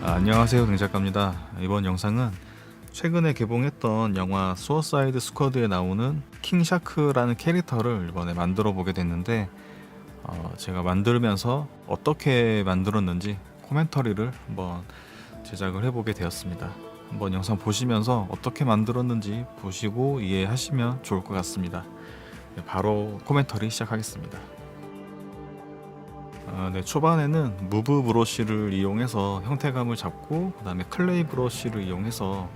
안녕하세요, 등작가입니다. 이번 영상은 최근에 개봉했던 영화 수어사이드 스쿼드에 나오는 킹샤크라는 캐릭터를 이번에 만들어 보게 됐는데, 제가 만들면서 어떻게 만들었는지 코멘터리를 한번 제작을 해보게 되었습니다. 한번 영상 보시면서 어떻게 만들었는지 보시고 이해하시면 좋을 것 같습니다. 바로 코멘터리 시작하겠습니다. 네, 초반에는 무브 브러쉬를 이용해서 형태감을 잡고, 그 다음에 클레이 브러쉬를 이용해서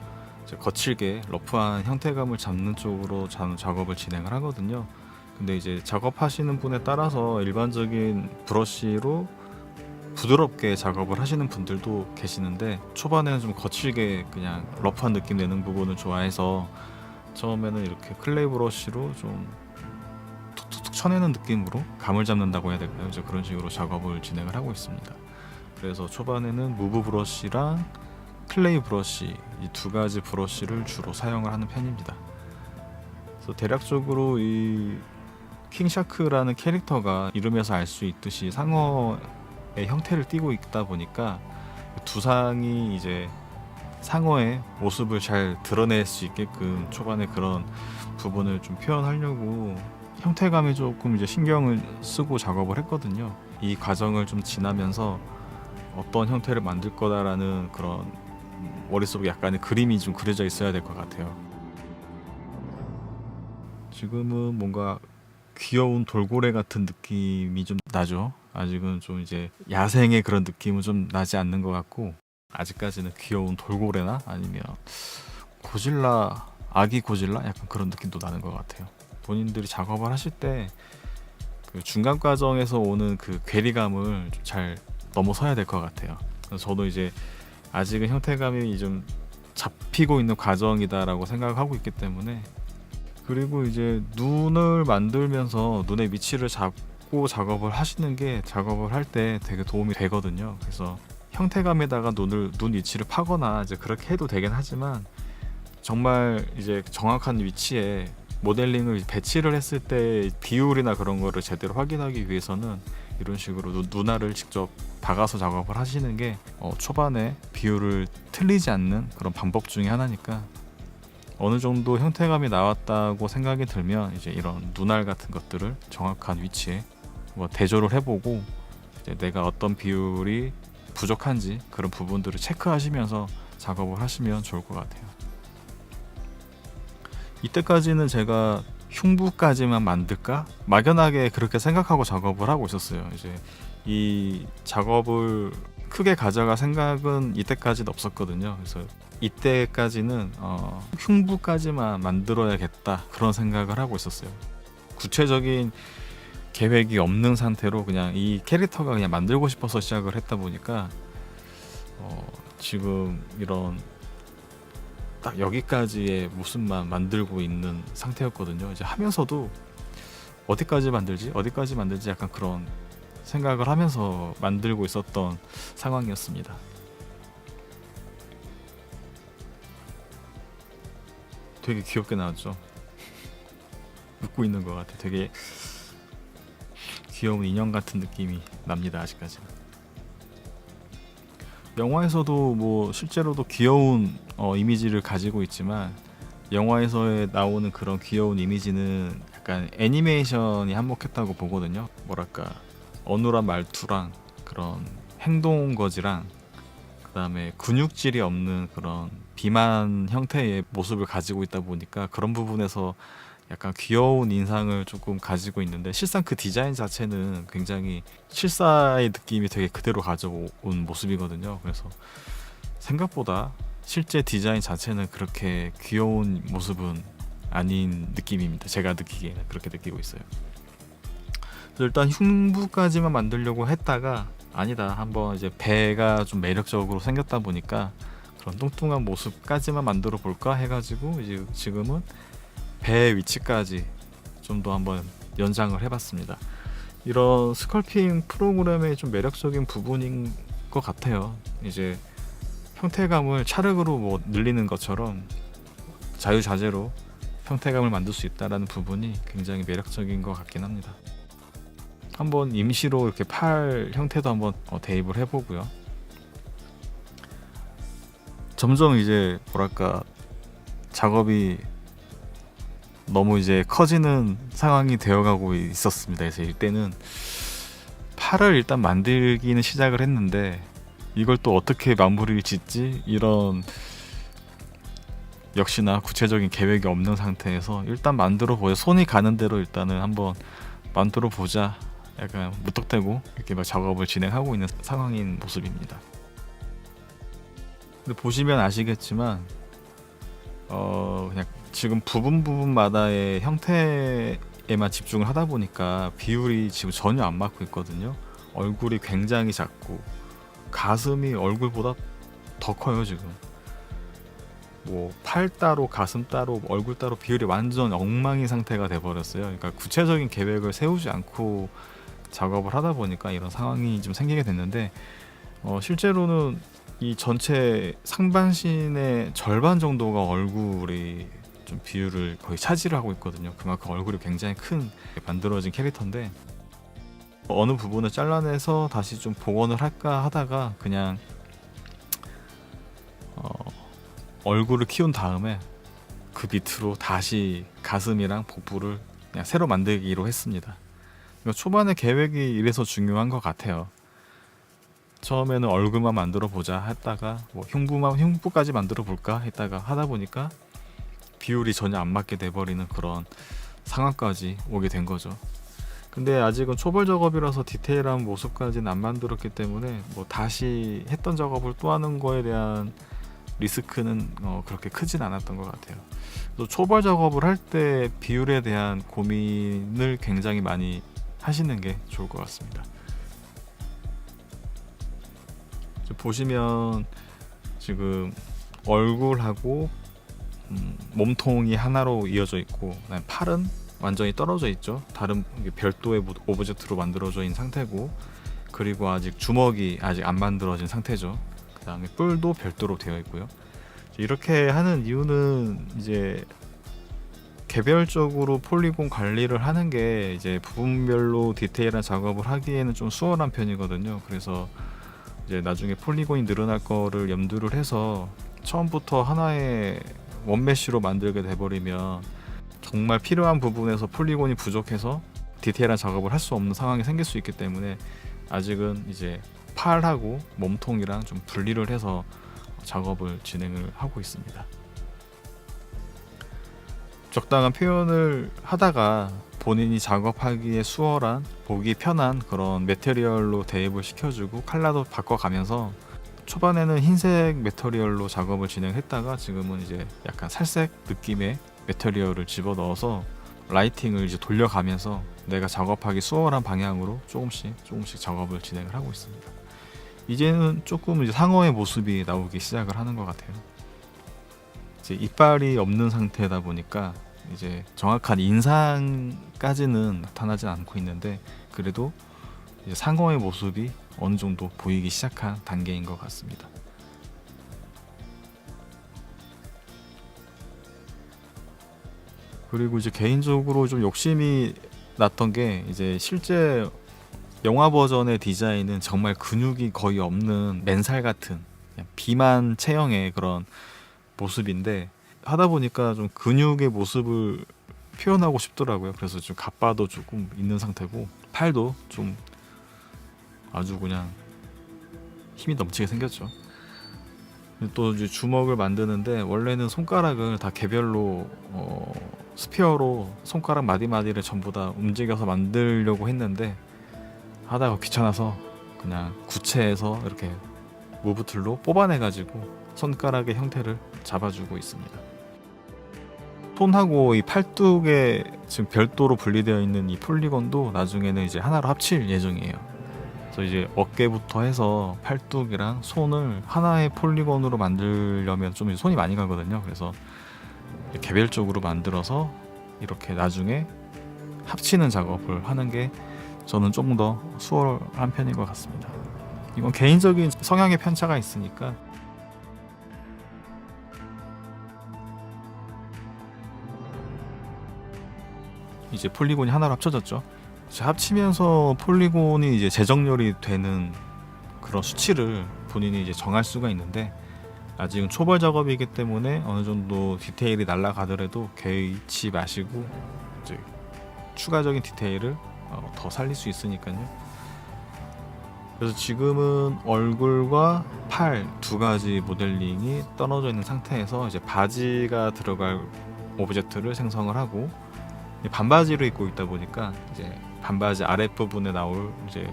이제 거칠게 러프한 형태감을 잡는 쪽으로 작업을 진행을 하거든요. 근데 이제 작업하시는 분에 따라서 일반적인 브러쉬로 부드럽게 작업을 하시는 분들도 계시는데, 초반에는 좀 거칠게 그냥 러프한 느낌 내는 부분을 좋아해서 처음에는 이렇게 클레이 브러쉬로 좀 툭툭툭 쳐내는 느낌으로 감을 잡는다고 해야 될까요? 이제 그런 식으로 작업을 진행을 하고 있습니다. 그래서 초반에는 무브 브러쉬랑 클레이 브러쉬, 이 두 가지 브러쉬를 주로 사용을 하는 편입니다. 그래서 대략적으로 이 킹샤크라는 캐릭터가 이름에서 알 수 있듯이 상어의 형태를 띠고 있다 보니까 두상이 이제 상어의 모습을 잘 드러낼 수 있게끔 초반에 그런 부분을 좀 표현하려고 형태감에 조금 이제 신경을 쓰고 작업을 했거든요. 이 과정을 좀 지나면서 어떤 형태를 만들 거다라는 그런 머릿속에 약간의 그림이 좀 그려져 있어야 될 것 같아요. 지금은 뭔가 귀여운 돌고래 같은 느낌이 좀 나죠. 아직은 좀 이제 야생의 그런 느낌은 좀 나지 않는 것 같고, 아직까지는 귀여운 돌고래나 아니면 고질라, 아기 고질라 약간 그런 느낌도 나는 것 같아요. 본인들이 작업을 하실 때 그 중간 과정에서 오는 그 괴리감을 좀 잘 넘어서야 될 것 같아요. 그래서 저도 이제 아직은 형태감이 좀 잡히고 있는 과정이다라고 생각을 하고 있기 때문에, 그리고 이제 눈을 만들면서 눈의 위치를 잡고 작업을 하시는 게 작업을 할 때 되게 도움이 되거든요. 그래서 형태감에다가 눈 위치를 파거나 이제 그렇게 해도 되긴 하지만, 정말 이제 정확한 위치에 모델링을 배치를 했을 때 비율이나 그런 거를 제대로 확인하기 위해서는 이런 식으로 눈알을 직접 박아서 작업을 하시는 게 초반에 비율을 틀리지 않는 그런 방법 중에 하나니까, 어느 정도 형태감이 나왔다고 생각이 들면 이제 이런 눈알 같은 것들을 정확한 위치에 대조를 해보고, 이제 내가 어떤 비율이 부족한지 그런 부분들을 체크하시면서 작업을 하시면 좋을 것 같아요. 이때까지는 제가 흉부까지만 만들까 막연하게 그렇게 생각하고 작업을 하고 있었어요. 이제 이 작업을 크게 가져갈 생각은 이때까지는 없었거든요. 그래서 이때까지는 흉부까지만 만들어야겠다 그런 생각을 하고 있었어요. 구체적인 계획이 없는 상태로 그냥 이 캐릭터가 그냥 만들고 싶어서 시작을 했다 보니까 지금 이런 딱 여기까지의 모습만 만들고 있는 상태였거든요. 이제 하면서도 어디까지 만들지 약간 그런 생각을 하면서 만들고 있었던 상황이었습니다. 되게 귀엽게 나왔죠. 웃고 있는 것 같아. 되게 귀여운 인형 같은 느낌이 납니다. 아직까지는. 영화에서도 뭐 실제로도 귀여운 이미지를 가지고 있지만, 영화에서 나오는 그런 귀여운 이미지는 약간 애니메이션이 한몫했다고 보거든요. 뭐랄까, 어눌한 말투랑 그런 행동 거지랑 그다음에 근육질이 없는 그런 비만 형태의 모습을 가지고 있다 보니까 그런 부분에서 약간 귀여운 인상을 조금 가지고 있는데, 실상 그 디자인 자체는 굉장히 실사의 느낌이 되게 그대로 가져온 모습이거든요. 그래서 생각보다 실제 디자인 자체는 그렇게 귀여운 모습은 아닌 느낌입니다. 제가 느끼기에는 그렇게 느끼고 있어요. 그래서 일단 흉부까지만 만들려고 했다가, 아니다, 한번 이제 배가 좀 매력적으로 생겼다 보니까 그런 뚱뚱한 모습까지만 만들어 볼까 해가지고, 이제 지금은 배 위치까지 좀 더 한번 연장을 해봤습니다. 이런 스컬핑 프로그램의 좀 매력적인 부분인 것 같아요. 이제 형태감을 차력으로 늘리는 것처럼 자유자재로 형태감을 만들 수 있다는 부분이 굉장히 매력적인 것 같긴 합니다. 한번 임시로 이렇게 팔 형태도 한번 대입을 해보고요. 점점 이제 뭐랄까 작업이 너무 이제 커지는 상황이 되어가고 있었습니다. 그래서 이때는 팔을 일단 만들기는 시작을 했는데 이걸 또 어떻게 마무리를 짓지? 이런 역시나 구체적인 계획이 없는 상태에서 일단 만들어 보자. 손이 가는 대로 일단은 한번 만들어 보자. 약간 무턱대고 이렇게 막 작업을 진행하고 있는 상황인 모습입니다. 근데 보시면 아시겠지만 그냥 지금 부분마다의 형태에만 집중을 하다 보니까 비율이 지금 전혀 안 맞고 있거든요. 얼굴이 굉장히 작고 가슴이 얼굴보다 더 커요. 지금 뭐 팔 따로 가슴 따로 얼굴 따로 비율이 완전 엉망인 상태가 돼버렸어요. 그러니까 구체적인 계획을 세우지 않고 작업을 하다 보니까 이런 상황이 좀 생기게 됐는데 실제로는 이 전체 상반신의 절반 정도가 얼굴이 좀 비율을 거의 차지를 하고 있거든요. 그만큼 얼굴이 굉장히 큰 만들어진 캐릭터인데 어느 부분을 잘라내서 다시 좀 복원을 할까 하다가 그냥 얼굴을 키운 다음에 그 밑으로 다시 가슴이랑 복부를 그냥 새로 만들기로 했습니다. 그러니까 초반에 계획이 이래서 중요한 것 같아요. 처음에는 얼굴만 만들어 보자 했다가 뭐 흉부까지 만들어 볼까 했다가 하다 보니까 비율이 전혀 안 맞게 돼버리는 그런 상황까지 오게 된 거죠. 근데 아직은 초벌 작업이라서 디테일한 모습까지는 안 만들었기 때문에 뭐 다시 했던 작업을 또 하는 거에 대한 리스크는 그렇게 크진 않았던 것 같아요. 또 초벌 작업을 할 때 비율에 대한 고민을 굉장히 많이 하시는 게 좋을 것 같습니다. 보시면 지금 얼굴하고 몸통이 하나로 이어져 있고 팔은 완전히 떨어져 있죠. 다른 별도의 오브젝트로 만들어져 있는 상태고, 그리고 아직 주먹이 아직 안 만들어진 상태죠. 그 다음에 뿔도 별도로 되어 있고요. 이렇게 하는 이유는 이제 개별적으로 폴리곤 관리를 하는 게 이제 부분별로 디테일한 작업을 하기에는 좀 수월한 편이거든요. 그래서 이제 나중에 폴리곤이 늘어날 거를 염두를 해서 처음부터 하나의 원메쉬로 만들게 돼버리면 정말 필요한 부분에서 폴리곤이 부족해서 디테일한 작업을 할 수 없는 상황이 생길 수 있기 때문에 아직은 이제 팔하고 몸통이랑 좀 분리를 해서 작업을 진행을 하고 있습니다. 적당한 표현을 하다가 본인이 작업하기에 수월한, 보기 편한 그런 매테리얼로 대입을 시켜주고 컬러도 바꿔가면서 초반에는 흰색 매테리얼로 작업을 진행했다가 지금은 이제 약간 살색 느낌의 매테리얼을 집어넣어서 라이팅을 이제 돌려가면서 내가 작업하기 수월한 방향으로 조금씩 작업을 진행을 하고 있습니다. 이제는 조금 이제 상어의 모습이 나오기 시작을 하는 것 같아요. 이제 이빨이 없는 상태다 보니까 이제 정확한 인상까지는 나타나지 않고 있는데 그래도 이제 상어의 모습이 어느 정도 보이기 시작한 단계인 것 같습니다. 그리고 이제 개인적으로 좀 욕심이 났던 게 이제 실제 영화 버전의 디자인은 정말 근육이 거의 없는 맨살 같은 그냥 비만 체형의 그런 모습인데 하다 보니까 좀 근육의 모습을 표현하고 싶더라고요. 그래서 좀 갑바도 조금 있는 상태고 팔도 좀 아주 그냥 힘이 넘치게 생겼죠. 또 이제 주먹을 만드는데 원래는 손가락을 다 개별로 스피어로 손가락 마디마디를 전부 다 움직여서 만들려고 했는데 하다가 귀찮아서 그냥 구체해서 이렇게 무브툴로 뽑아내가지고 손가락의 형태를 잡아주고 있습니다. 손하고 이 팔뚝에 지금 별도로 분리되어 있는 이 폴리곤도 나중에는 이제 하나로 합칠 예정이에요. 그래서 이제 어깨부터 해서 팔뚝이랑 손을 하나의 폴리곤으로 만들려면 좀 손이 많이 가거든요. 그래서 개별적으로 만들어서 이렇게 나중에 합치는 작업을 하는 게 저는 조금 더 수월한 편인 것 같습니다. 이건 개인적인 성향의 편차가 있으니까 이제 폴리곤이 하나로 합쳐졌죠. 합치면서 폴리곤이 이제 재정렬이 되는 그런 수치를 본인이 이제 정할 수가 있는데 아직은 초벌 작업이기 때문에 어느 정도 디테일이 날아가더라도 개의치 마시고 이제 추가적인 디테일을 더 살릴 수 있으니까요. 그래서 지금은 얼굴과 팔 두 가지 모델링이 떨어져 있는 상태에서 이제 바지가 들어갈 오브젝트를 생성을 하고 반바지를 입고 있다 보니까 이제 반바지 아랫부분에 나올 이제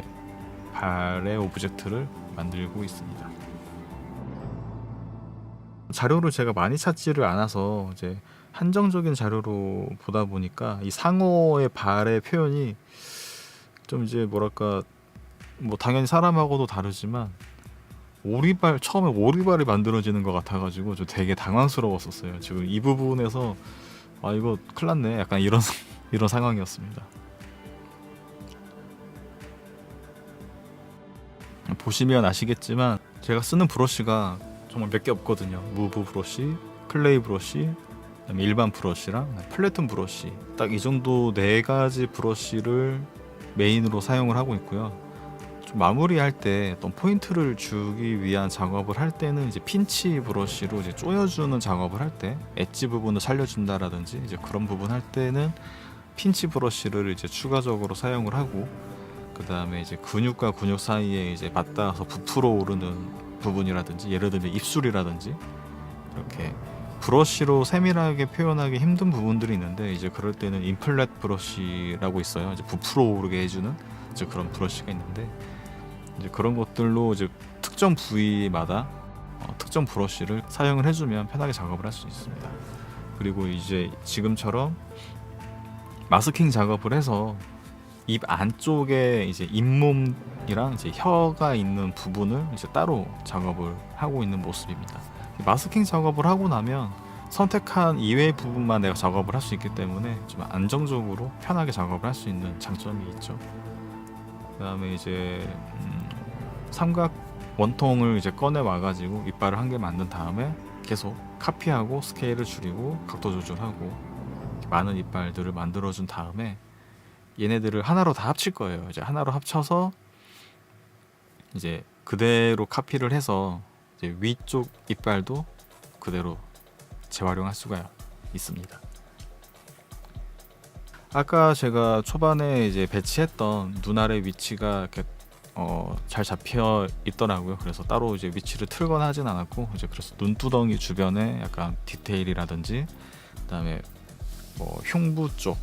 발의 오브젝트를 만들고 있습니다. 자료를 제가 많이 찾지를 않아서 이제 한정적인 자료로 보다 보니까 이 상어의 발의 표현이 좀 이제 뭐랄까 뭐 당연히 사람하고도 다르지만 오리발 처음에 오리발이 만들어지는 것 같아가지고 좀 되게 당황스러웠었어요. 지금 이 부분에서 아 이거 큰일 났네 약간 이런 이런 상황이었습니다. 보시면 아시겠지만 제가 쓰는 브러쉬가 정말 몇 개 없거든요. 무브 브러쉬, 클레이 브러쉬, 그다음에 일반 브러쉬랑 플래툰 브러쉬 딱 이 정도 네 가지 브러쉬를 메인으로 사용을 하고 있고요. 좀 마무리할 때 어떤 포인트를 주기 위한 작업을 할 때는 이제 핀치 브러쉬로 이제 조여주는 작업을 할 때 엣지 부분을 살려준다라든지 이제 그런 부분 할 때는 핀치 브러쉬를 이제 추가적으로 사용을 하고 그 다음에 이제 근육과 근육 사이에 이제 맞닿아서 부풀어 오르는 부분이라든지 예를 들면 입술이라든지 이렇게 브러쉬로 세밀하게 표현하기 힘든 부분들이 있는데 이제 그럴 때는 인플렛 브러쉬라고 있어요. 이제 부풀어 오르게 해주는 이제 그런 브러쉬가 있는데 이제 그런 것들로 이제 특정 부위마다 특정 브러쉬를 사용을 해주면 편하게 작업을 할 수 있습니다. 그리고 이제 지금처럼 마스킹 작업을 해서 입 안쪽에 이제 잇몸이랑 이제 혀가 있는 부분을 이제 따로 작업을 하고 있는 모습입니다. 마스킹 작업을 하고 나면 선택한 이외의 부분만 내가 작업을 할 수 있기 때문에 좀 안정적으로 편하게 작업을 할 수 있는 장점이 있죠. 그 다음에 이제 삼각 원통을 이제 꺼내 와가지고 이빨을 한 개 만든 다음에 계속 카피하고 스케일을 줄이고 각도 조절하고 많은 이빨들을 만들어준 다음에 얘네들을 하나로 다 합칠 거예요. 이제 하나로 합쳐서 이제 그대로 카피를 해서 이제 위쪽 이빨도 그대로 재활용할 수가 있습니다. 아까 제가 초반에 이제 배치했던 눈알의 위치가 이렇게 잘 잡혀 있더라고요. 그래서 따로 이제 위치를 틀거나 하진 않았고 이제 그래서 눈두덩이 주변에 약간 디테일이라든지 그다음에 뭐 흉부 쪽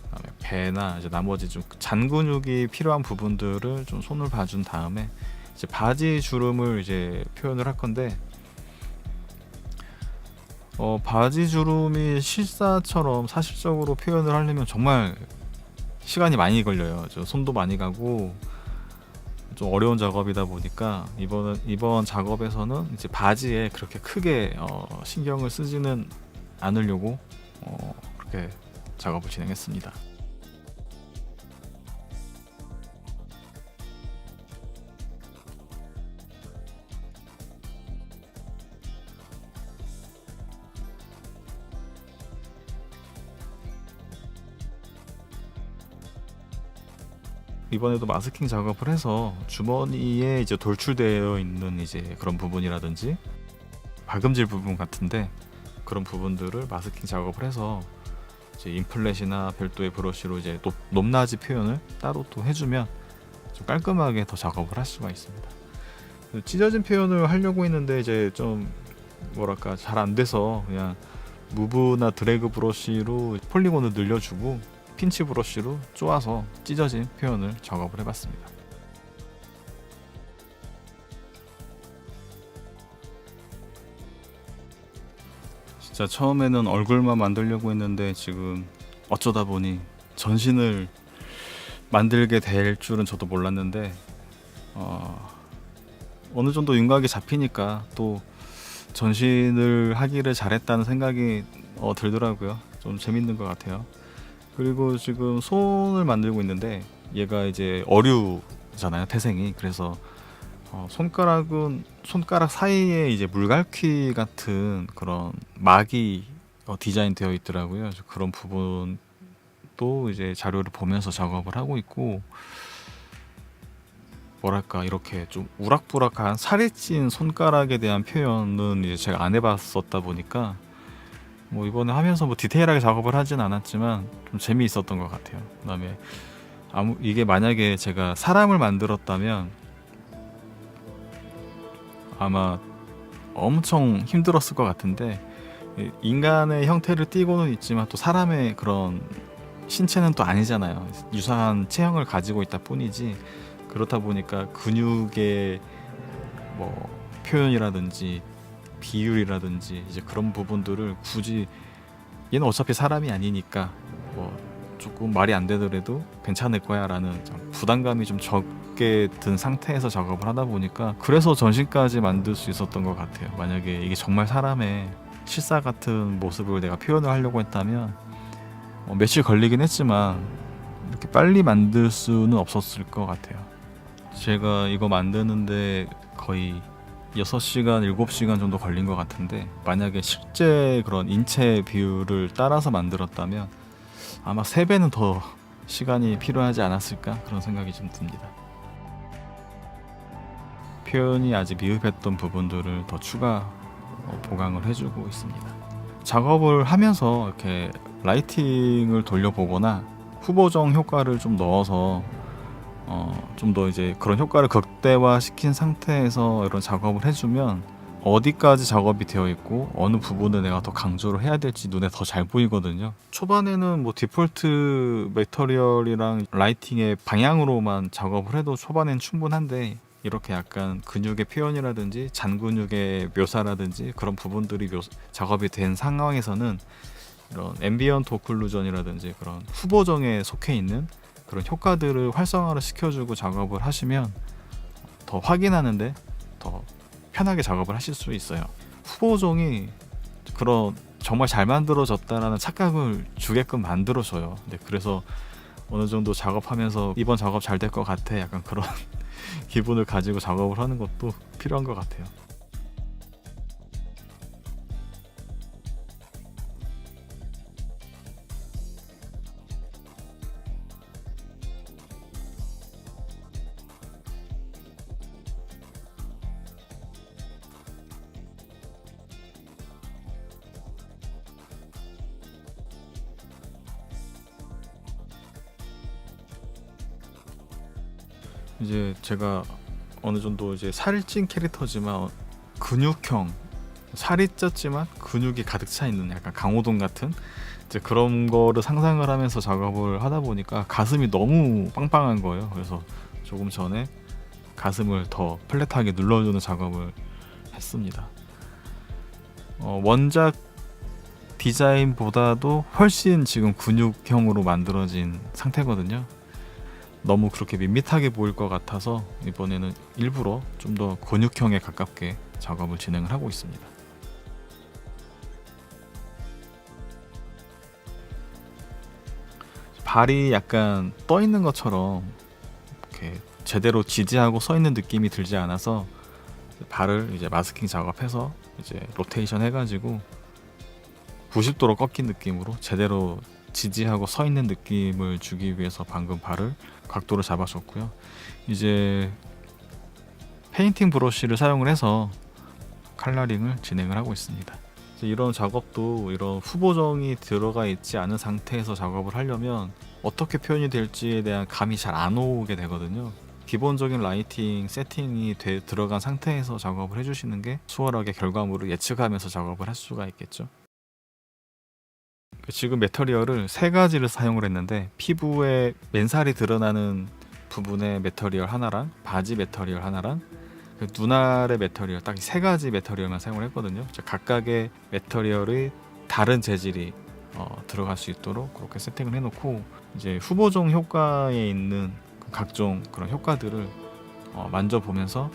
그다음에 배나 이제 나머지 좀 잔 근육이 필요한 부분들을 좀 손을 봐준 다음에 이제 바지 주름을 이제 표현을 할 건데 바지 주름이 실사처럼 사실적으로 표현을 하려면 정말 시간이 많이 걸려요. 손도 많이 가고 좀 어려운 작업이다 보니까 이번 작업에서는 이제 바지에 그렇게 크게 신경을 쓰지는 않으려고 그렇게 작업을 진행했습니다. 이번에도 마스킹 작업을 해서 주머니에 이제 돌출되어 있는 이제 그런 부분이라든지 박음질 부분 같은데 그런 부분들을 마스킹 작업을 해서 이제 인플렛이나 별도의 브러쉬로 이제 높낮이 표현을 따로 또 해주면 좀 깔끔하게 더 작업을 할 수가 있습니다. 찢어진 표현을 하려고 했는데 이제 좀 뭐랄까 잘 안 돼서 그냥 무브나 드래그 브러쉬로 폴리곤을 늘려주고 핀치 브러쉬로 쪼아서 찢어진 표현을 작업을 해봤습니다. 진짜 처음에는 얼굴만 만들려고 했는데 지금 어쩌다 보니 전신을 만들게 될 줄은 저도 몰랐는데 어느 정도 윤곽이 잡히니까 또 전신을 하기를 잘했다는 생각이 들더라고요. 좀 재밌는 것 같아요. 그리고 지금 손을 만들고 있는데 얘가 이제 어류잖아요, 태생이. 그래서 손가락 사이에 이제 물갈퀴 같은 그런 막이 디자인 되어 있더라고요. 그런 부분도 이제 자료를 보면서 작업을 하고 있고 뭐랄까 이렇게 좀 우락부락한 살이 찐 손가락에 대한 표현은 이제 제가 안 해봤었다 보니까 뭐 이번에 하면서 뭐 디테일하게 작업을 하진 않았지만 좀 재미있었던 것 같아요. 그다음에 이게 만약에 제가 사람을 만들었다면 아마 엄청 힘들었을 것 같은데, 인간의 형태를 띠고는 있지만 또 사람의 그런 신체는 또 아니잖아요. 유사한 체형을 가지고 있다 뿐이지, 그렇다 보니까 근육의 뭐 표현이라든지 비율이라든지 이제 그런 부분들을 굳이, 얘는 어차피 사람이 아니니까 뭐 조금 말이 안 되더라도 괜찮을 거야 라는 부담감이 좀 적게 든 상태에서 작업을 하다 보니까, 그래서 전신까지 만들 수 있었던 것 같아요. 만약에 이게 정말 사람의 실사 같은 모습을 내가 표현을 하려고 했다면 며칠 걸리긴 했지만 이렇게 빨리 만들 수는 없었을 것 같아요. 제가 이거 만드는데 거의 6시간, 7시간 정도 걸린 것 같은데, 만약에 실제 그런 인체 비율을 따라서 만들었다면 아마 3배는 더 시간이 필요하지 않았을까, 그런 생각이 좀 듭니다. 표현이 아직 미흡했던 부분들을 더 추가 보강을 해주고 있습니다. 작업을 하면서 이렇게 라이팅을 돌려보거나 후보정 효과를 좀 넣어서 좀 더 이제 그런 효과를 극대화 시킨 상태에서 이런 작업을 해주면 어디까지 작업이 되어 있고 어느 부분을 내가 더 강조를 해야 될지 눈에 더 잘 보이거든요. 초반에는 뭐 디폴트 매터리얼이랑 라이팅의 방향으로만 작업을 해도 초반엔 충분한데, 이렇게 약간 근육의 표현이라든지 잔근육의 묘사라든지 그런 부분들이 작업이 된 상황에서는 이런 앰비언트 오클루전이라든지 그런 후보정에 속해 있는 그런 효과들을 활성화를 시켜주고 작업을 하시면 더 확인하는데 더 편하게 작업을 하실 수 있어요. 후보정이 그런 정말 잘 만들어졌다라는 착각을 주게끔 만들어줘요. 네, 그래서 어느 정도 작업하면서 이번 작업 잘 될 것 같아, 약간 그런 기분을 가지고 작업을 하는 것도 필요한 것 같아요. 이제 제가 어느 정도 이제 살이 찐 캐릭터지만 근육형, 살이 쪘지만 근육이 가득 차 있는 약간 강호동 같은 이제 그런 거를 상상을 하면서 작업을 하다 보니까 가슴이 너무 빵빵한 거예요. 그래서 조금 전에 가슴을 더 플랫하게 눌러주는 작업을 했습니다. 원작 디자인보다도 훨씬 지금 근육형으로 만들어진 상태거든요. 너무 그렇게 밋밋하게 보일 것 같아서 이번에는 일부러 좀 더 근육형에 가깝게 작업을 진행을 하고 있습니다. 발이 약간 떠 있는 것처럼 이렇게 제대로 지지하고 서 있는 느낌이 들지 않아서 발을 이제 마스킹 작업해서 이제 로테이션 해가지고 90도로 꺾인 느낌으로 제대로 지지하고 서 있는 느낌을 주기 위해서 방금 발을 각도를 잡아줬고요. 이제 페인팅 브러쉬를 사용을 해서 컬러링을 진행을 하고 있습니다. 이런 작업도 이런 후보정이 들어가 있지 않은 상태에서 작업을 하려면 어떻게 표현이 될지에 대한 감이 잘 안 오게 되거든요. 기본적인 라이팅 세팅이 들어간 상태에서 작업을 해주시는 게 수월하게 결과물을 예측하면서 작업을 할 수가 있겠죠. 지금 매터리얼을 3가지를 사용을 했는데, 피부에 맨살이 드러나는 부분의 매터리얼 하나랑 바지 매터리얼 하나랑 눈알의 매터리얼, 딱 3가지 매터리얼만 사용을 했거든요. 각각의 매터리얼의 다른 재질이 들어갈 수 있도록 그렇게 세팅을 해놓고, 이제 후보정 효과에 있는 각종 그런 효과들을 만져보면서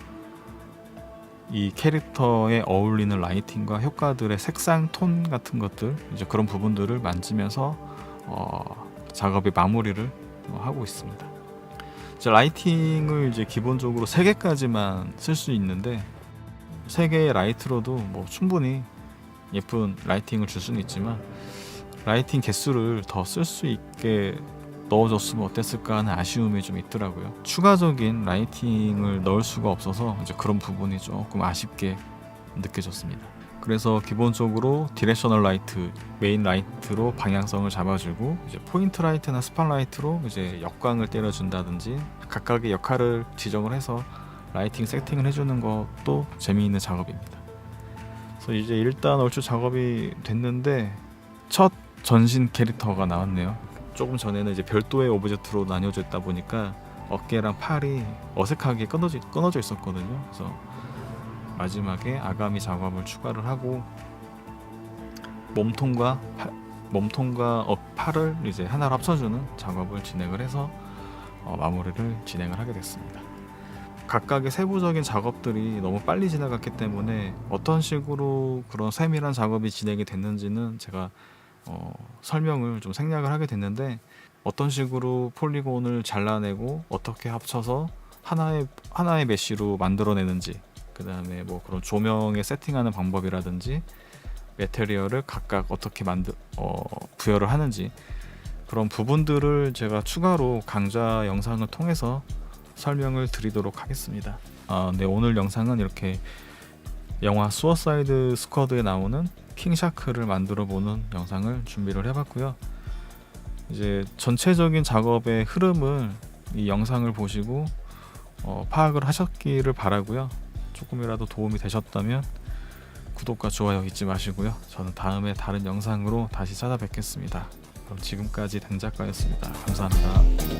이 캐릭터에 어울리는 라이팅과 효과들의 색상, 톤 같은 것들, 이제 그런 부분들을 만지면서 작업의 마무리를 하고 있습니다. 이제 라이팅을 이제 기본적으로 3개까지만 쓸 수 있는데, 3개의 라이트로도 뭐 충분히 예쁜 라이팅을 줄 수는 있지만 라이팅 개수를 더 쓸 수 있게 넣어줬으면 어땠을까 하는 아쉬움이 좀 있더라고요. 추가적인 라이팅을 넣을 수가 없어서 이제 그런 부분이 조금 아쉽게 느껴졌습니다. 그래서 기본적으로 디렉셔널 라이트, 메인 라이트로 방향성을 잡아주고 이제 포인트 라이트나 스팟라이트로 이제 역광을 때려준다든지 각각의 역할을 지정을 해서 라이팅 세팅을 해주는 것도 재미있는 작업입니다. 그래서 이제 일단 얼추 작업이 됐는데 첫 전신 캐릭터가 나왔네요. 조금 전에는 이제 별도의 오브젝트로 나뉘어져 있다 보니까 어깨랑 팔이 어색하게 끊어져 있었거든요. 그래서 마지막에 아가미 작업을 추가를 하고 몸통과 팔을 이제 하나로 합쳐주는 작업을 진행을 해서 마무리를 진행을 하게 됐습니다. 각각의 세부적인 작업들이 너무 빨리 지나갔기 때문에 어떤 식으로 그런 세밀한 작업이 진행이 됐는지는 제가 설명을 좀 생략을 하게 됐는데, 어떤 식으로 폴리곤을 잘라내고 어떻게 합쳐서 하나의 메쉬로 만들어내는지, 그 다음에 뭐 그런 조명에 세팅하는 방법이라든지 매테리얼을 각각 어떻게 부여를 하는지, 그런 부분들을 제가 추가로 강좌 영상을 통해서 설명을 드리도록 하겠습니다. 네, 오늘 영상은 이렇게 영화 수어사이드 스쿼드에 나오는 킹샤크를 만들어 보는 영상을 준비를 해봤고요. 이제 전체적인 작업의 흐름을 이 영상을 보시고 파악을 하셨기를 바라고요. 조금이라도 도움이 되셨다면 구독과 좋아요 잊지 마시고요. 저는 다음에 다른 영상으로 다시 찾아뵙겠습니다. 그럼 지금까지 댕작가였습니다. 감사합니다.